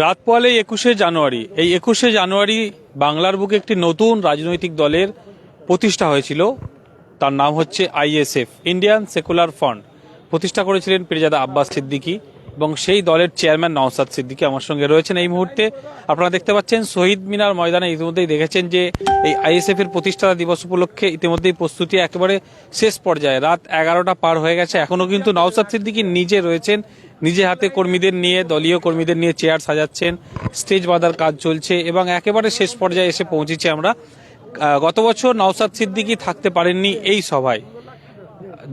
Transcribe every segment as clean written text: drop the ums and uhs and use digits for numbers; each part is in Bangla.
রাত পোয়ালে 21শে জানুয়ারি, এই 21শে জানুয়ারি বাংলার বুকে একটি নতুন রাজনৈতিক দলের প্রতিষ্ঠা হয়েছিল। তার নাম হচ্ছে আইএসএফ, ইন্ডিয়ান সেকুলার ফ্রন্ট। প্রতিষ্ঠা করেছিলেন পীরজাদা আব্বাস সিদ্দিকী এবং সেই দলের চেয়ারম্যান নওশাদ সিদ্দিকী আমার সঙ্গে রয়েছেন এই মুহূর্তে। আপনারা দেখতে পাচ্ছেন শহীদ মিনার ময়দানে ইতিমধ্যেই দেখেছেন যে এই আইএসএফ এর প্রতিষ্ঠা দিবস উপলক্ষে ইতিমধ্যেই প্রস্তুতি একেবারে শেষ পর্যায়ে। রাত 11টা পার হয়ে গেছে, এখনো কিন্তু নওশাদ সিদ্দিকী নিজে রয়েছেন, নিজে হাতে কর্মীদের নিয়ে, দলীয় কর্মীদের নিয়ে চেয়ার সাজাচ্ছেন, স্টেজ বাঁধার কাজ চলছে এবং একেবারে শেষ পর্যায়ে এসে পৌঁছেছি আমরা। গত বছর নওশাদ সিদ্দিকী থাকতে পারেননি এই সভায়।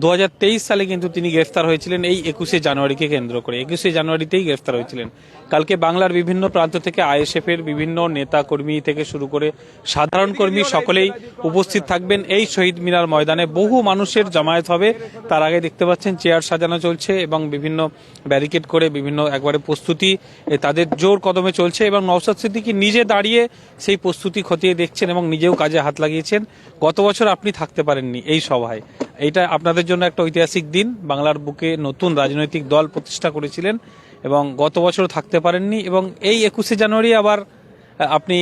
2023 সালে কিন্তু তিনি গ্রেফতার হয়েছিলেন এই 21শে জানুয়ারিকে কেন্দ্র করে। 21শে জানুয়ারিতেই গ্রেফতার হয়েছিলেন। কালকে বাংলার বিভিন্ন প্রান্ত থেকে আইএসএফ এর বিভিন্ন নেতা কর্মী থেকে শুরু করে সাধারণ কর্মী সকলেই উপস্থিত থাকবেন এই শহীদ মিনার ময়দানে। বহু মানুষের জমায়েত হবে। তার আগে দেখতে পাচ্ছেন চেয়ার সাজানো চলছে এবং বিভিন্ন ব্যারিকেড করে বিভিন্ন একবারে প্রস্তুতি তাদের জোর কদমে চলছে এবং নওশাদ সিদ্দিকী নিজে দাঁড়িয়ে সেই প্রস্তুতি খতিয়ে দেখছেন এবং নিজেও কাজে হাত লাগিয়েছেন। গত বছর আপনি থাকতে পারেননি এই সভায়, এইটা আপনাদের জন্য একটা ঐতিহাসিক দিন। বাংলার বুকে নতুন রাজনৈতিক দল প্রতিষ্ঠা করেছিলেন এবং গত বছর থাকতে পারেননি এবং এই 21শে জানুয়ারি আবার আপনি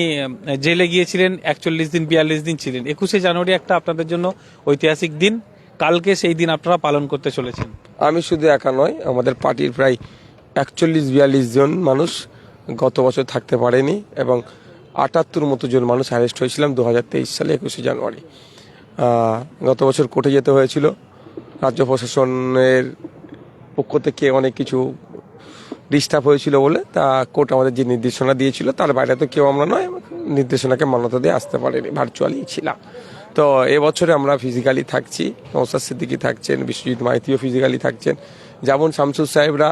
জেলে গিয়েছিলেন, 41 দিন 42 দিন ছিলেন। 21শে জানুয়ারি একটা আপনাদের জন্য ঐতিহাসিক দিন, কালকে সেই দিন আপনারা পালন করতে চলেছেন। আমি শুধু একা নয়, আমাদের পার্টির প্রায় 41-42 জন মানুষ গত বছর থাকতে পারেনি এবং 78 মতো জন মানুষ অ্যারেস্ট হয়েছিলাম 2023 সালে 21শে জানুয়ারি। গত বছর কোর্টে যেতে হয়েছিল, রাজ্য প্রশাসনের পক্ষ থেকে অনেক কিছু ডিস্টার্ব হয়েছিল বলে তা কোর্ট আমাদের যে নির্দেশনা দিয়েছিল তার বাইরে তো কেউ আমরা নয়, নির্দেশনাকে মান্যতা দিয়ে আসতে পারিনি, ভার্চুয়ালি ছিলাম। তো এবছরে আমরা ফিজিক্যালি থাকছি, নওশাদ সিদ্দিকী থাকছেন, বিশ্বজিৎ মাইতিও ফিজিক্যালি থাকছেন। যেমন শামসুর সাহেবরা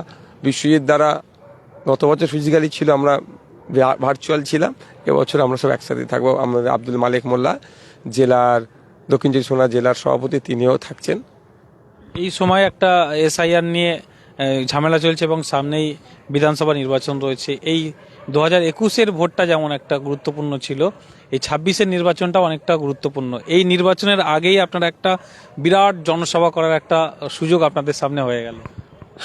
বিশ্বজিৎ দ্বারা গত বছর ফিজিক্যালি ছিল, আমরা ভার্চুয়াল ছিলাম। এবছর আমরা সব একসাথে থাকবো। আমাদের আব্দুল মালিক মোল্লা জেলার দক্ষিণ চব্বিশ পরগনা জেলার সভাপতি, তিনিও থাকছেন। এই সময় একটা এসআইআর নিয়ে ঝামেলা চলছে এবং সামনেই বিধানসভা নির্বাচন রয়েছে। এই 2021-এর ভোটটা যেমন একটা গুরুত্বপূর্ণ ছিল, এই 26-এর নির্বাচনটাও অনেকটা গুরুত্বপূর্ণ। এই নির্বাচনের আগেই আপনারা একটা বিরাট জনসভা করার একটা সুযোগ আপনাদের সামনে হয়ে গেল।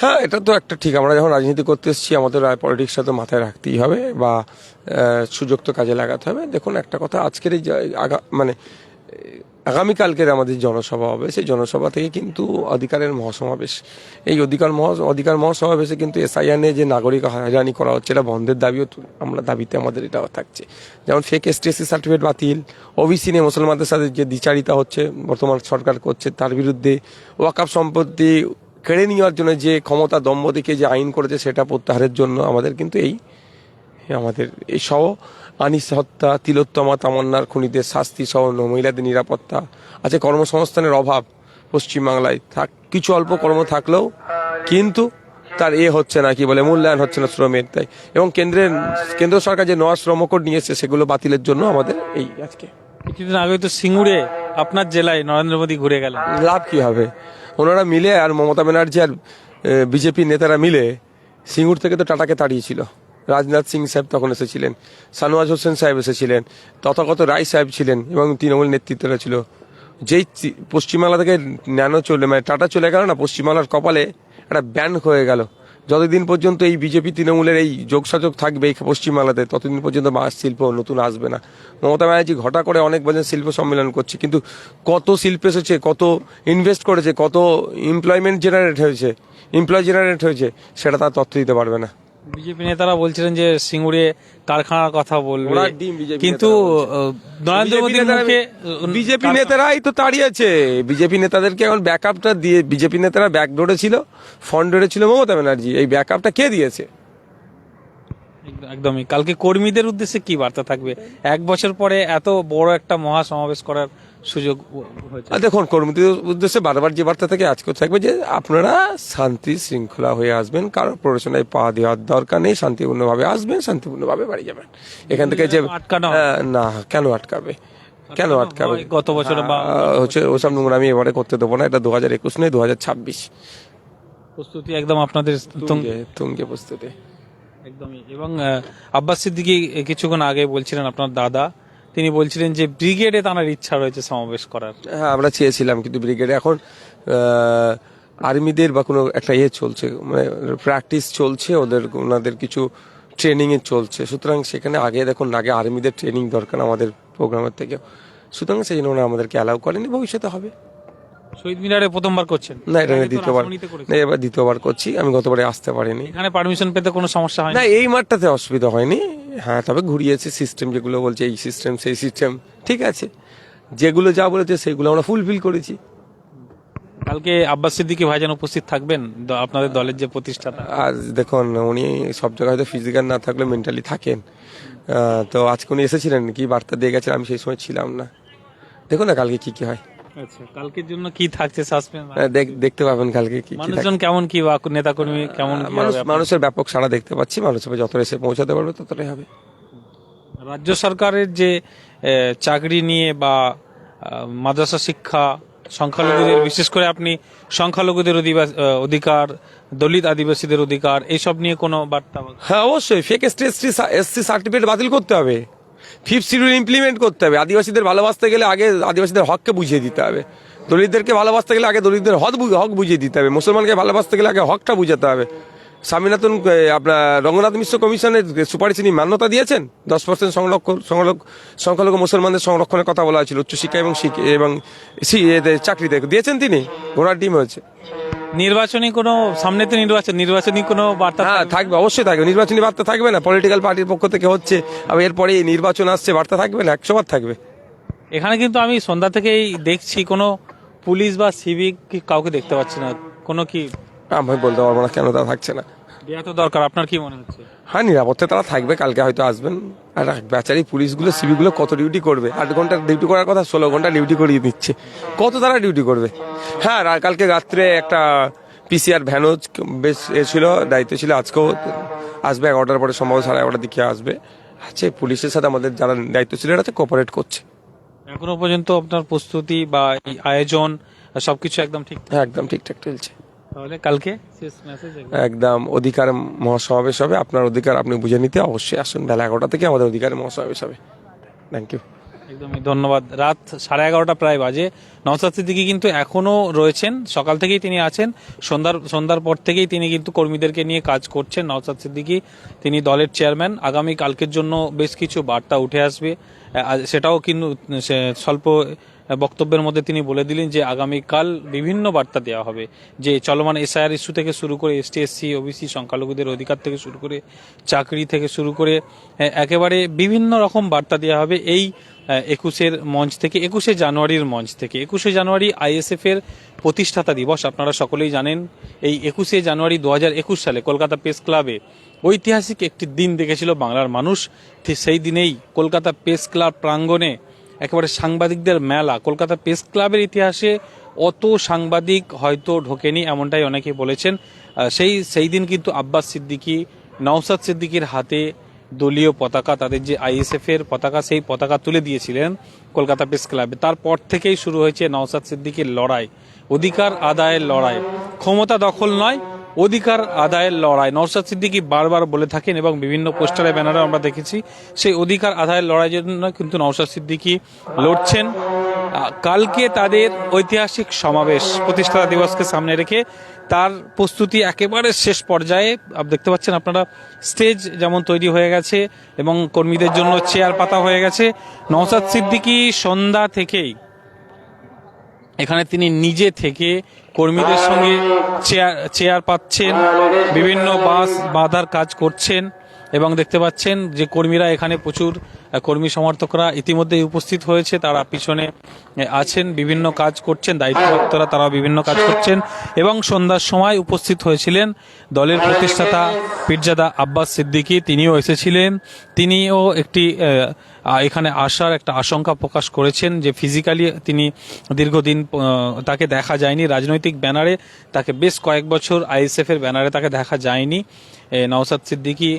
হ্যাঁ, এটা তো একটা ঠিক, আমরা যখন রাজনীতি করতে এসেছি আমাদের পলিটিক্সটা তো মাথায় রাখতেই হবে বা সুযোগ তো কাজে লাগাতে হবে। দেখুন একটা কথা, আজকের এই আগামীকালকের আমাদের জনসভা হবে, সেই জনসভা থেকে কিন্তু অধিকারের মহাসমাবেশ। এই অধিকার মহাসমাবেশে কিন্তু এসআইআর নিয়ে যে নাগরিক হয়রানি করা হচ্ছে এটা বন্ধের দাবিও আমরা দাবিতে আমাদের এটাও থাকছে। যেমন ফেক এসটিএসসি সার্টিফিকেট বাতিল, ওবিসি নিয়ে মুসলমানদের সাথে যে দ্বিচারিতা হচ্ছে বর্তমান সরকার করছে তার বিরুদ্ধে, ওয়াকফ সম্পত্তি কেড়ে নেওয়ার জন্য যে ক্ষমতা দম্ভ দিকে যে আইন করেছে সেটা প্রত্যাহারের জন্য আমাদের কিন্তু এই সহ আনিস হত্যা, তিলোত্তমা তামান্নার খুনিদের শাস্তি সহ মহিলাদের নিরাপত্তা আছে। কর্মসংস্থানের অভাব পশ্চিমবাংলায় কিছু অল্প কর্ম থাকলেও কিন্তু তার হচ্ছে না, কি বলে, মূল্যায়ন হচ্ছে না শ্রমের। তাই এবং কেন্দ্র সরকার যে নয়া শ্রম কোড নিয়েছে সেগুলো বাতিলের জন্য আমাদের এই আজকে। কিছুদিন আগে তো সিঙ্গুরে আপনার জেলায় নরেন্দ্র মোদী ঘুরে গেলেন, লাভ কি হবে? ওনারা মিলে আর মমতা ব্যানার্জি আর বিজেপি নেতারা মিলে সিঙ্গুর থেকে তো টাটাকে তাড়িয়েছিল। রাজনাথ সিং সাহেব তখন এসেছিলেন, সানোয়াজ হোসেন সাহেব এসেছিলেন, তথাগত রায় সাহেব ছিলেন এবং তৃণমূল নেতৃত্বরা ছিল। যেই পশ্চিমবাংলা থেকে টাটা চলে গেল না, পশ্চিমবাংলার কপালে একটা ব্যান হয়ে গেল। যতদিন পর্যন্ত এই বিজেপি তৃণমূলের এই যোগসাযোগ থাকবে এই পশ্চিমবাংলাতে, ততদিন পর্যন্ত বাঁশ শিল্প নতুন আসবে না। মমতা ব্যানার্জি ঘটা করে অনেক বছর শিল্প সম্মেলন করছে, কিন্তু কত শিল্প এসেছে, কত ইনভেস্ট করেছে, কত এমপ্লয় জেনারেট হয়েছে সেটা তার তথ্য দিতে পারবে না। বিজেপি নেতারা বলছিলেন যে সিঙ্গুরে কারখানার কথা বলবে, কিন্তু নরেন্দ্র মোদীর মুখে বিজেপি নেতারাই তো তাড়িয়েছে। বিজেপি নেতাদেরকে এখন ব্যাকআপটা দিয়ে, বিজেপি নেতারা ব্যাকডোরে ছিল, ফ্রন্ট ডোরে ছিল মমতা ব্যানার্জি, এই ব্যাকআপটা কে দিয়েছে? একদমই। কালকে কর্মীদের উদ্দেশ্যে কি বার্তা থাকবে? এক বছর পরে এত বড় একটা মহাসমাবেশ করার সুযোগ হয়েছে। দেখুন, কর্মীদের উদ্দেশ্যে বারবার যে বার্তা থাকে আজকেও থাকবে যে আপনারা শান্তি শৃঙ্খলা হয়ে আসবেন, কারো প্ররোচনায় পা দেওয়ার দরকার নেই, শান্তিপূর্ণভাবে আসবেন, শান্তিপূর্ণভাবে বাড়ি যাবেন। এখান থেকে যে না, কেন আটকাবে? গত বছর হচ্ছে ওসব নোংরামি এবারে করতে দেবো না। এটা 2021 নয়, 2026 প্রস্তুতি একদম আপনাদের তুঙ্গে প্রস্তুতি একদমই। এবং আব্বাস সিদ্দিকী কিছুক্ষণ আগে বলছিলেন, আপনার দাদা, তিনি বলছিলেন যে ব্রিগেডে তাঁর ইচ্ছা রয়েছে সমাবেশ করার। হ্যাঁ, আমরা চেয়েছিলাম, কিন্তু ব্রিগেডে এখন আর্মিদের বা কোনো একটা চলছে, মানে প্র্যাকটিস চলছে, ওনাদের কিছু ট্রেনিংয়ে চলছে, সুতরাং সেখানে আগে দেখুন আগে আর্মিদের ট্রেনিং দরকার আমাদের প্রোগ্রামের থেকেও, সুতরাং সেই জন্য ওনারা আমাদেরকে অ্যালাউ করেনি, ভবিষ্যতে হবে। শহীদ মিনারে প্রথমবার করছেন? না, এটা আগে তো দ্বিতীয়বার, রাসমণিতে করেছেন। না এবার দ্বিতীয়বার করছি, আমি গতবারে আসতে পারিনি। এখানে পারমিশন পেতে কোনো সমস্যা হয় না, না? এই মাঠটাতে অসুবিধা হয়নি। হ্যাঁ, তবে ঘুরিয়েছে সিস্টেম, যেগুলো বলছে এই সিস্টেম সেই সিস্টেম, ঠিক আছে, যেগুলো যা বলেছে সেগুলো আমরা ফুলফিল করেছি। কালকে আব্বাস সিদ্দিকী ভাইজান উপস্থিত থাকবেন, আপনাদের দলের যে প্রতিষ্ঠাতা। আর দেখুন উনি সব জায়গায় হয়তো ফিজিক্যাল না থাকলে মেন্টালি থাকেন, তো আজকে উনি এসেছিলেন, কি বার্তা দিয়ে গেছেন, আমি সেই সময় ছিলাম না। দেখুন না কালকে কি কি হয়। আচ্ছা, কালকের জন্য কি থাকছে সাসপেন্স? দেখতে পাবেন কালকে কি কি থাকে। মানুষজন কেমন, কি বা নেতাকর্মী কেমন, কি হবে? মানুষের ব্যাপক সাড়া দেখতে পাচ্ছি, মানুষের যত এসে পৌঁছাতে পারবে ততটাই হবে। রাজ্য সরকারের যে চাকরি নিয়ে বা মাদ্রাসা শিক্ষা, সংখ্যালঘুদের, বিশেষ করে আপনি সংখ্যালঘুদের অধিকার, দলিত আদিবাসীদের অধিকার, এইসব নিয়ে কোনো বার্তা? হ্যাঁ অবশ্যই, ফেক এসসি সার্টিফিকেট বাতিল করতে হবে, 5th শিডিউল ইমপ্লিমেন্ট করতে হবে। আদিবাসীদের ভালোবাসতে গেলে আগে আদিবাসীদের হককে বুঝিয়ে দিতে হবে, দলিতদেরকে ভালোবাসতে গেলে আগে দলিতদের হক বুঝিয়ে দিতে হবে, মুসলমানকে ভালোবাসতে গেলে আগে হকটা বুঝাতে হবে। স্বামীনাথন আপনার রঙ্গনাথ মিশ্র কমিশনের সুপারিশ তিনি মান্যতা দিয়েছেন। 10% সংখ্যালঘু মুসলমানদের সংরক্ষণের কথা বলা হয়েছিল উচ্চশিক্ষা এবং চাকরিতে, দিয়েছেন তিনি, ঘোড়ার ডিম হয়েছে। নির্বাচনী কোনো, সামনে তো নির্বাচনী কোনো বার্তা? হ্যাঁ থাকবে, অবশ্যই থাকবে, নির্বাচনী বার্তা থাকবে না, পলিটিক্যাল পার্টির পক্ষ থেকে হচ্ছে, আর এরপরে নির্বাচন আসছে, বার্তা থাকবে না, 100 বার থাকবে। এখানে কিন্তু আমি সন্ধ্যা থেকেই দেখছি কোনো পুলিশ বা সিভিক কাউকে দেখতে পাচ্ছি না, কোনো কি? আমি বলতে পারবো না কেন তারা থাকছে না। দেওয়া তো দরকার, আপনার কি মনে হচ্ছে? হ্যাঁ, নিরাপত্তা তারা থাকবে, কালকে হয়তো আসবেন। আর বেচারি পুলিশগুলো সিভিকগুলো কত ডিউটি করবে, 8 ঘন্টা ডিউটি করার কথা 16 ঘন্টা ডিউটি করিয়ে দিচ্ছে, কত তারা ডিউটি করবে। হ্যাঁ, কালকে রাত্রে একটা PCR ভ্যানও বেশ ছিল, দায়িত্ব ছিল, আজকেও আসবে 11টার পরে, সম্ভবত 11:30 দিকে আসবে। আচ্ছা, পুলিশের সাথে আমাদের যারা দায়িত্ব ছিল এরা কোঅপারেট করছে। এখনো পর্যন্ত আপনার প্রস্তুতি বা এই আয়োজন সবকিছু একদম ঠিক? হ্যাঁ, একদম ঠিকঠাক চলছে। তাহলে কালকে শেষ মেসেজ একদম অধিকার মহাসমাবেশ হবে, আপনার অধিকার আপনি বুঝে নিতে অবশ্যই আসুন, বেলা 11টা থেকে আমাদের অধিকারের মহাসমাবেশ হবে। Thank you. একদমই ধন্যবাদ। রাত 11:30 প্রায় বাজে। নওশাদ সিদ্দিকী কিন্তু এখনো রয়েছেন, সকাল থেকেই তিনি আছেন, সন্ধ্যার পর থেকেই তিনি কিন্তু কর্মীদেরকে নিয়ে কাজ করছেন। নওশাদ সিদ্দিকী তিনি দলের চেয়ারম্যান, আগামী কালকের জন্য বেশ কিছু বার্তা উঠে আসবে, সেটাও কিন্তু স্বল্প বক্তব্যের মধ্যে তিনি বলে দিলেন যে আগামীকাল বিভিন্ন বার্তা দেওয়া হবে, যে চলমান SIR ইস্যু থেকে শুরু করে ST SC OBC সংখ্যালঘুদের অধিকার থেকে শুরু করে চাকরি থেকে শুরু করে একেবারে বিভিন্ন রকম বার্তা দেওয়া হবে এই 21-এর মঞ্চ থেকে, 21শে জানুয়ারির মঞ্চ থেকে। 21শে জানুয়ারি ISF এর প্রতিষ্ঠাতা দিবস, আপনারা সকলেই জানেন। এই 21শে জানুয়ারি 2021 সালে কলকাতা প্রেস ক্লাবে ঐতিহাসিক একটি দিন দেখেছিল বাংলার মানুষ। ঠিক সেই দিনেই কলকাতা প্রেস ক্লাব প্রাঙ্গণে একেবারে সাংবাদিকদের মেলা। কলকাতা প্রেস ক্লাবের ইতিহাসে অত সাংবাদিক হয়তো ঢোকেনি, এমনটাই অনেকে বলেছেন। সেই দিন কিন্তু আব্বাস সিদ্দিকী, নওশাদ সিদ্দিকীর হাতে দলীয় পতাকা, তাদের যে ISF এর পতাকা, সেই পতাকা তুলে দিয়েছিলেন কলকাতা প্রেস ক্লাবে। তারপর থেকেই শুরু হয়েছে নওশাদ সিদ্দিকীর লড়াই, অধিকার আদায়ের লড়াই, ক্ষমতা দখল নয়, অধিকার আদায়ের লড়াই। নওশাদ সিদ্দিকী বারবার বলে থাকেন এবং বিভিন্ন পোস্টারে ব্যানারে আমরা দেখেছি, সেই অধিকার আদায়ের লড়াইয়ের জন্য কিন্তু নওশাদ সিদ্দিকী লড়ছেন। কালকে তাদের ঐতিহাসিক সমাবেশ, প্রতিষ্ঠাতা দিবসকে সামনে রেখে তার প্রস্তুতি একেবারে শেষ পর্যায়ে। দেখতে পাচ্ছেন আপনারা, স্টেজ যেমন তৈরি হয়ে গেছে এবং কর্মীদের জন্য চেয়ার পাতা হয়ে গেছে। নওশাদ সিদ্দিকী সন্ধ্যা থেকেই এখানে তিনি নিজে থেকে কর্মীদের সঙ্গে চেয়ার পাচ্ছেন, বিভিন্ন বাস বাঁধার কাজ করছেন এবং দেখতে পাচ্ছেন যে কর্মীরা এখানে প্রচুর কর্মী সমর্থকরা ইতিমধ্যেই উপস্থিত হয়েছে, তারা পিছনে আছেন, বিভিন্ন কাজ করছেন, দায়িত্বপ্রাপ্তরা তারা বিভিন্ন কাজ করছেন। এবং সন্ধ্যার সময় উপস্থিত হয়েছিলেন দলের প্রতিষ্ঠাতা পীরজাদা আব্বাস সিদ্দিকী, তিনিও এসেছিলেন। তিনিও একটি এখানে আসার একটা আশঙ্কা প্রকাশ করেছেন যে ফিজিক্যালি তিনি দীর্ঘদিন তাকে দেখা যায়নি রাজনৈতিক ব্যানারে, তাকে বেশ কয়েক বছর ISF এর ব্যানারে তাকে দেখা যায়নি। নওশাদ সিদ্দিকী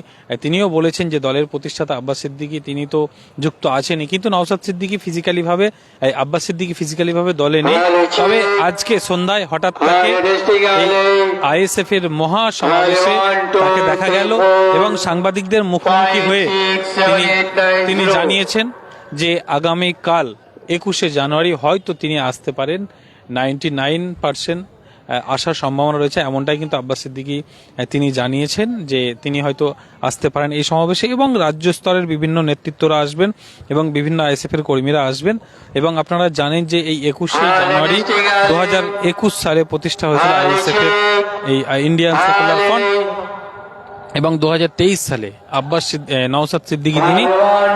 তিনিও বলেছেন যে দলের প্রতিষ্ঠাতা আব্বাস সিদ্দিকী তিনি তো যুক্ত আছেনই, কিন্তু নওশাদ সিদ্দিকী আব্বাস সিদ্দিকী ফিজিক্যালি ভাবে দলে নেই। তবে আজকে সন্ধ্যায় হঠাৎ তাকে ISF এর মহা সমাবেশে তাকে দেখা গেল এবং সাংবাদিকদের মুখোমুখি হয়ে তিনি জানিয়েছেন যে আগামীকাল 21শে জানুয়ারি হয়তো তিনি আসতে পারেন। 99% আসার সম্ভাবনা রয়েছে, এমনটাই কিন্তু আব্বাস সিদ্দিকী তিনি জানিয়েছেন যে তিনি হয়তো আসতে পারেন এই সমাবেশে, এবং রাজ্য স্তরের বিভিন্ন নেতৃত্বরা আসবেন এবং বিভিন্ন আইএসএফ এর কর্মীরা আসবেন। এবং আপনারা জানেন যে এই 21শে জানুয়ারি 2021 সালে প্রতিষ্ঠা হয়েছিল আইএসএফ এর এই ইন্ডিয়ান সেকুলার ফ্রন্ট, এবং 2023 সালে নওশাদ সিদ্দিকী তিনি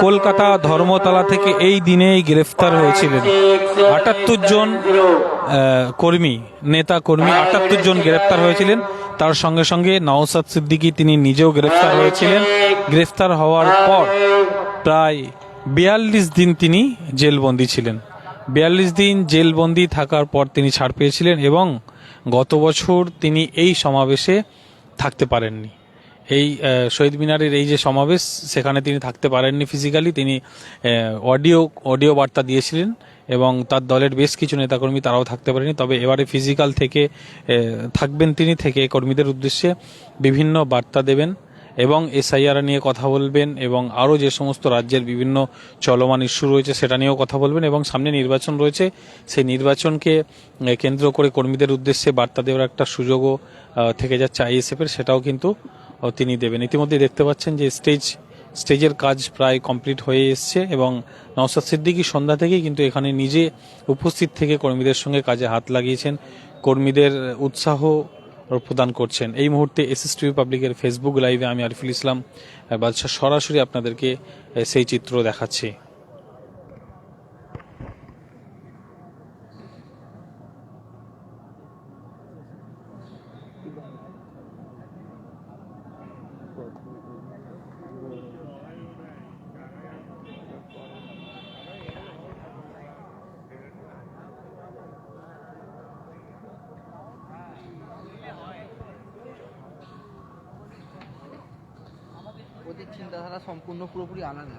কলকাতা ধর্মতলা থেকে এই দিনেই গ্রেফতার হয়েছিলেন। 78 জন কর্মী, নেতা কর্মী 78 জন গ্রেফতার হয়েছিলেন। তার সঙ্গে সঙ্গে নওশাদ সিদ্দিকী তিনি নিজেও গ্রেফতার হয়েছিলেন। গ্রেফতার হওয়ার পর প্রায় 42 দিন তিনি জেলবন্দি ছিলেন। 42 দিন জেলবন্দি থাকার পর তিনি ছাড় পেয়েছিলেন, এবং গত বছর তিনি এই সমাবেশে থাকতে পারেননি। এই শহীদ মিনারের এই যে সমাবেশ, সেখানে তিনি থাকতে পারেননি ফিজিক্যালি, তিনি অডিও বার্তা দিয়েছিলেন, এবং তার দলের বেশ কিছু নেতাকর্মী তারাও থাকতে পারেনি। তবে এবারে ফিজিক্যাল থেকে থাকবেন, তিনি থেকে কর্মীদের উদ্দেশ্যে বিভিন্ন বার্তা দেবেন এবং এসআইআর নিয়ে কথা বলবেন, এবং আরও যে সমস্ত রাজ্যের বিভিন্ন চলমান ইস্যু রয়েছে সেটা নিয়েও কথা বলবেন। এবং সামনে নির্বাচন রয়েছে, সেই নির্বাচনকে কেন্দ্র করে কর্মীদের উদ্দেশ্যে বার্তা দেওয়ার একটা সুযোগও থেকে যাচ্ছে আইএসএফের, সেটাও কিন্তু তিনি দেবেন। ইতিমধ্যে দেখতে পাচ্ছেন যে স্টেজের কাজ প্রায় কমপ্লিট হয়ে এসছে, এবং নওশাদ সিদ্দিকী সন্ধ্যা থেকেই কিন্তু এখানে নিজে উপস্থিত থেকে কর্মীদের সঙ্গে কাজে হাত লাগিয়েছেন, কর্মীদের উৎসাহ প্রদান করছেন। এই মুহূর্তে এসএসটিভি পাবলিকের ফেসবুক লাইভে আমি আরিফুল ইসলাম বাদশা সরাসরি আপনাদেরকে সেই চিত্র দেখাচ্ছি। ওদের চিন্তাধারা সম্পূর্ণ পুরোপুরি আলাদা।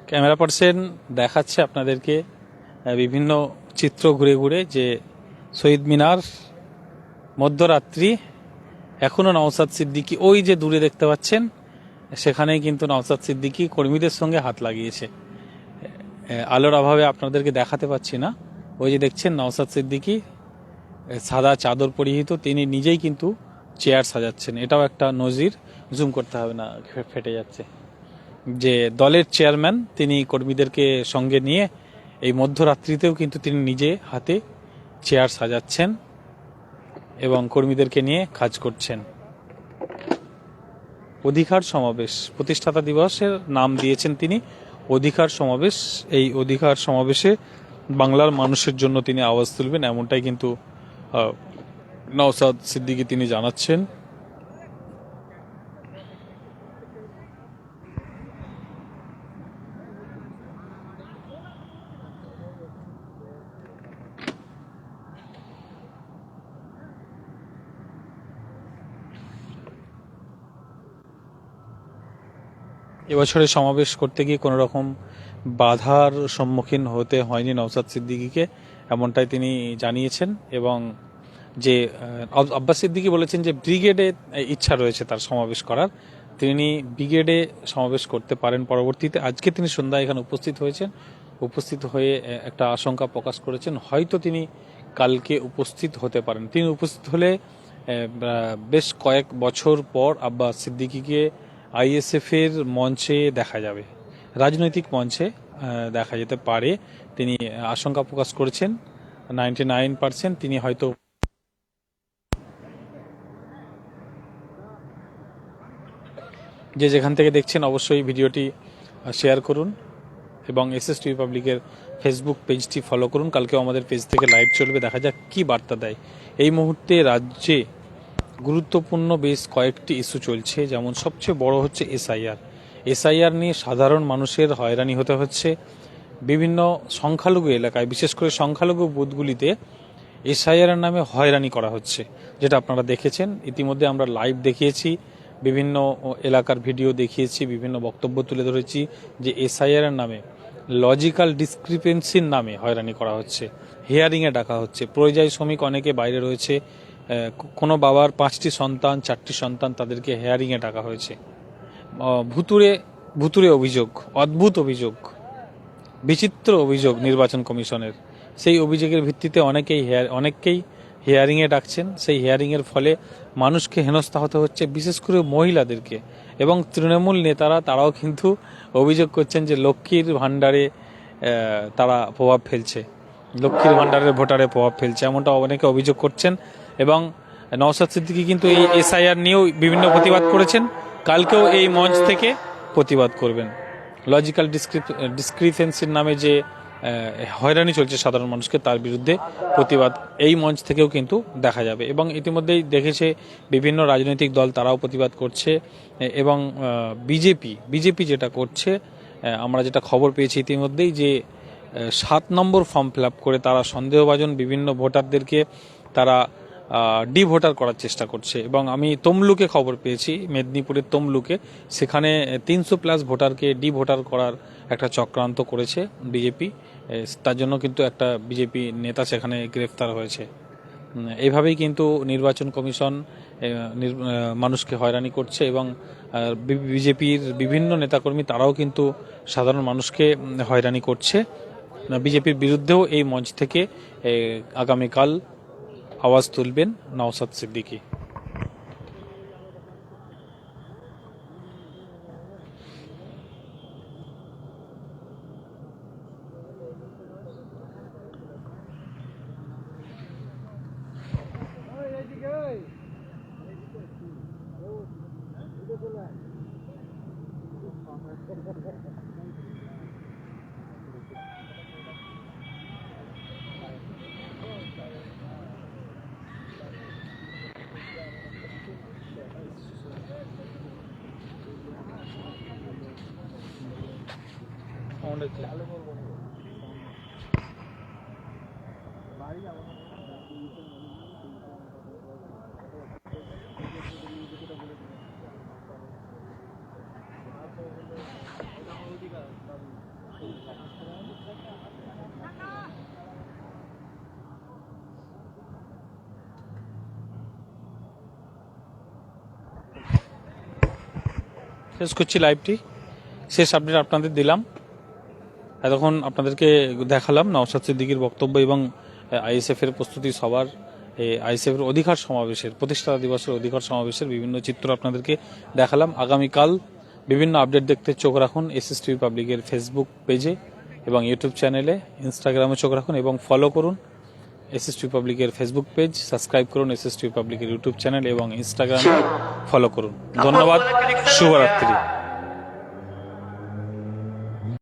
ক্যামেরা পার্সন দেখাচ্ছে আপনাদেরকে বিভিন্ন চিত্র ঘুরে ঘুরে যে শহীদ মিনার মধ্যরাত্রি, এখনও নওশাদ সিদ্দিকী ওই যে দূরে দেখতে পাচ্ছেন, সেখানেই কিন্তু নওশাদ সিদ্দিকী কর্মীদের সঙ্গে হাত লাগিয়েছে। আলোর অভাবে আপনাদেরকে দেখাতে পাচ্ছি না, ওই যে দেখছেন নওশাদ সিদ্দিকী সাদা চাদর পরিহিত, তিনি নিজেই কিন্তু চেয়ার সাজাচ্ছেন। এটাও একটা নজির, জুম করতে হবে না, ফেটে যাচ্ছে। যে দলের চেয়ারম্যান তিনি কর্মীদেরকে সঙ্গে নিয়ে এই মধ্যরাত্রিতেও কিন্তু তিনি নিজে হাতে চেয়ার সাজাচ্ছেন এবং কর্মীদেরকে নিয়ে কাজ করছেন। অধিকার সমাবেশ, প্রতিষ্ঠাতা দিবসের নাম দিয়েছেন তিনি অধিকার সমাবেশ। এই অধিকার সমাবেশে বাংলার মানুষের জন্য তিনি আওয়াজ তুলবেন, এমনটাই কিন্তু নওশাদ সিদ্দিকী তিনি জানাচ্ছেন। এবছরে সমাবেশ করতে গিয়ে কোনো রকম বাধার সম্মুখীন হতে হয়নি নওশাদ সিদ্দিকীকে, এমনটাই তিনি জানিয়েছেন। এবং যে আব্বাস সিদ্দিকী বলেছেন যে ব্রিগেডে ইচ্ছা রয়েছে তার সমাবেশ করার, তিনি ব্রিগেডে সমাবেশ করতে পারেন পরবর্তীতে। আজকে তিনি সন্ধ্যায় এখানে উপস্থিত হয়েছেন, উপস্থিত হয়ে একটা আশঙ্কা প্রকাশ করেছেন হয়তো তিনি কালকে উপস্থিত হতে পারেন। তিনি উপস্থিত হলে বেশ কয়েক বছর পর আব্বাস সিদ্দিকীকে আইএসএফ এর মঞ্চে দেখা যাবে, রাজনৈতিক মঞ্চে দেখা যেতে পারে। তিনি আশঙ্কা প্রকাশ করেছেন 99% তিনি হয়তো যে যেখান থেকে দেখছেন অবশ্যই ভিডিওটি শেয়ার করুন এবং এসএসটিভি পাবলিকের ফেসবুক পেজটি ফলো করুন। কালকেও আমাদের পেজ থেকে লাইভ চলবে, দেখা যাক কি বার্তা দেয়। এই মুহূর্তে রাজ্যে গুরুত্বপূর্ণ বেশ কয়েকটি ইস্যু চলছে, যেমন সবচেয়ে বড় হচ্ছে এসআইআর নিয়ে সাধারণ মানুষের হয়রানি হতে হচ্ছে। বিভিন্ন সংখ্যালঘু এলাকায়, বিশেষ করে সংখ্যালঘু বুথগুলিতে এসআইআর নামে হয়রানি করা হচ্ছে, যেটা আপনারা দেখেছেন। ইতিমধ্যে আমরা লাইভ দেখিয়েছি বিভিন্ন এলাকার ভিডিও দেখিয়েছি, বিভিন্ন বক্তব্য তুলে ধরেছি যে এসআইআর এর নামে লজিক্যাল ডিসক্রিপেন্সির নামে হয়রানি করা হচ্ছে, হিয়ারিংয়ে ডাকা হচ্ছে। পরিযায়ী শ্রমিক অনেকে বাইরে রয়েছে, কোনো বাবার 5টি সন্তান 4টি সন্তান, তাদেরকে হেয়ারিংয়ে ডাকা হয়েছে। ভুতুরে অভিযোগ, অদ্ভুত অভিযোগ, বিচিত্র অভিযোগ নির্বাচন কমিশনের। সেই অভিযোগের ভিত্তিতে অনেককেই হিয়ারিংয়ে ডাকছেন। সেই হিয়ারিংয়ের ফলে মানুষকে হেনস্থা হতে হচ্ছে, বিশেষ করে মহিলাদেরকে। এবং তৃণমূল নেতারা তারাও কিন্তু অভিযোগ করছেন যে লক্ষ্মীর ভাণ্ডারে তারা প্রভাব ফেলছে, লক্ষ্মীর ভাণ্ডারের ভোটারে প্রভাব ফেলছে, এমনটা অনেকে অভিযোগ করছেন। এবং নওশাদ সিদ্দিকী কিন্তু এই এসআইআর নিয়েও বিভিন্ন প্রতিবাদ করেছেন, কালকেও এই মঞ্চ থেকে প্রতিবাদ করবেন। লজিক্যাল ডিসক্রিপেন্সির নামে যে হয়রানি চলছে সাধারণ মানুষকে, তার বিরুদ্ধে প্রতিবাদ এই মঞ্চ থেকেও কিন্তু দেখা যাবে। এবং ইতিমধ্যেই দেখেছে বিভিন্ন রাজনৈতিক দল তারাও প্রতিবাদ করছে। এবং বিজেপি যেটা করছে, আমরা যেটা খবর পেয়েছি ইতিমধ্যেই, যে 7 নম্বর ফর্ম ফিল আপ করে তারা সন্দেহভাজন বিভিন্ন ভোটারদেরকে তারা ডিভোটার করার চেষ্টা করছে। এবং আমি তমলুকে খবর পেয়েছি, মেদিনীপুরের তমলুকে, সেখানে 300+ ভোটারকে ডিভোটার করার একটা চক্রান্ত করেছে বিজেপি। তার জন্য কিন্তু একটা বিজেপি নেতা সেখানে গ্রেফতার হয়েছে। এইভাবেই কিন্তু নির্বাচন কমিশন মানুষকে হয়রানি করছে। এবং বিজেপির বিভিন্ন নেতাকর্মী তারাও কিন্তু সাধারণ মানুষকে হয়রানি করছে। বিজেপির বিরুদ্ধেও এই মঞ্চ থেকে আগামীকাল আওয়াজ তুলবেন নওশাদ সিদ্দিকী। শেষ করছি লাইভটি, শেষ আপডেট আপনাদের দিলাম। এতক্ষণ আপনাদেরকে দেখালাম নওশাদ সিদ্দিকীর বক্তব্য এবং আইএসএফ এর প্রস্তুতি সভার, আইএসএফ এর অধিকার সমাবেশের, প্রতিষ্ঠা দিবসের অধিকার সমাবেশের বিভিন্ন চিত্র আপনাদেরকে দেখালাম। আগামীকাল বিভিন্ন আপডেট দেখতে চোখ রাখুন এসএসটিভি পাবলিকের ফেসবুক পেজে এবং ইউটিউব চ্যানেলে, ইনস্টাগ্রামে চোখ রাখুন এবং ফলো করুন এসএসটিভি পাবলিকের ফেসবুক পেজ, সাবস্ক্রাইব করুন এসএসটিভি পাবলিকের ইউটিউব চ্যানেল এবং ইনস্টাগ্রামে ফলো করুন। ধন্যবাদ, শুভরাত্রি।